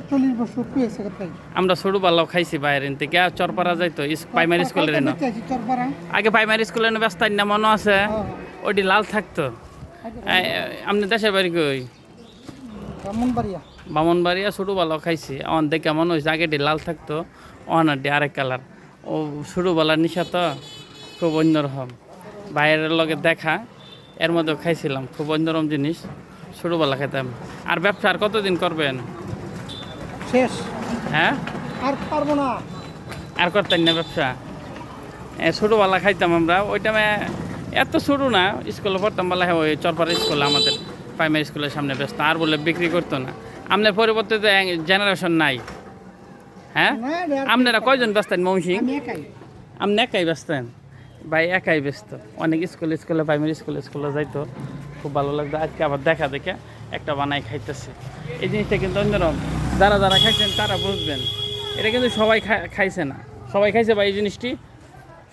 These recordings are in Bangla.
40 বছর পেয়েছে তাই। আমরা ছোটবেলাও খাইছি বাইরের থেকে চরপাড়া যাইতো প্রাইমারি স্কুলের না চরপাড়া। আগে প্রাইমারি স্কুলের ব্যস্ত না মনে আছে ওইটি লাল থাকতো। আপনি দেশের বাড়ি কই? ব্রাহ্মণবাড়িয়া। বামনবাড়িয়া ছোটবেলাও খাইছি অন দেখে মনে হয়েছে আগেটি লাল থাকতো অনারটি আরেক কালার। ও ছোটবেলার নিশা তো খুব অন্যরকম বাইরের লগে দেখা এর মধ্যেও খাইছিলাম খুব অন্যরকম জিনিস ছোটবেলা খেতাম। আর ব্যবসা আর কতদিন করবেন? শেষ। হ্যাঁ আর পারবো না। আর করতেন না ব্যবসা? ছোটোবেলা খাইতাম আমরা ওই টাইমে এত ছোটো না স্কুলে পড়তাম বেলা ওই চরপাড়া স্কুলে আমাদের প্রাইমারি স্কুলের সামনে ব্যস্ত আর বলে বিক্রি করতো না। আপনার পরিবর্তে জেনারেশন নাই। হ্যাঁ আপনারা কয়জন ব্যস্তেন মৌসিং? আপনি একাই ব্যস্তেন ভাই একাই ব্যস্ত অনেক স্কুলে প্রাইমারি স্কুলে যাইতো খুব ভালো লাগতো। আজকে আবার দেখা দেখে একটা বানাই খাইতেছে এই জিনিসটা কিন্তু অন্যরকম যারা যারা খাইছেন তারা বুঝবেন এটা কিন্তু সবাই খাইছে না। সবাই খাইছে বা এই জিনিসটি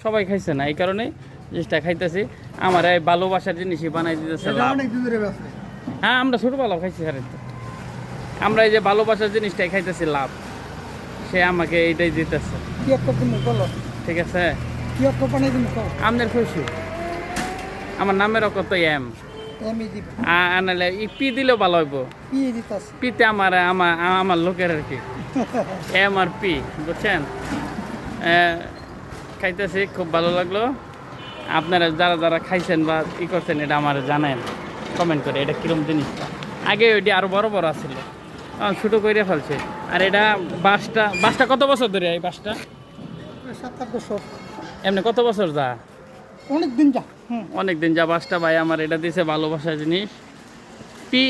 সবাই খাইছে না এই কারণে জিনিসটা খাইতেছি আমার এই ভালোবাসার জিনিসই বানাই দিতেছে। হ্যাঁ আমরা ছোটবেলাও খাইছি হারেন তো আমরা এই যে ভালোবাসার জিনিসটাই খাইতেছি লাভ সে আমাকে এইটাই দিতেছে। ঠিক আছে আপনার খুশি আমার নামের কত এম আনালে পি দিলেও ভালো হইব। পিতে আমার লোকের আর কি এম আর পি বুঝছেন। খাইতেছি খুব ভালো লাগলো। আপনারা যারা যারা খাইছেন বা ই করছেন এটা আমার জানেন কমেন্ট করে এটা কীরকম জিনিসটা। আগে ওইটি আরও বড় বড় আসছিল ছোটো করে ফেলছে। আর এটা বাসটা কত বছর ধরে এই বাসটা? 7-8 বছর। এমনি কত বছর যা? অনেক দিন যা অনেক দিন যা বাসটা ভাই আমার এটা দিয়েছে ভালোবাসার জিনিস।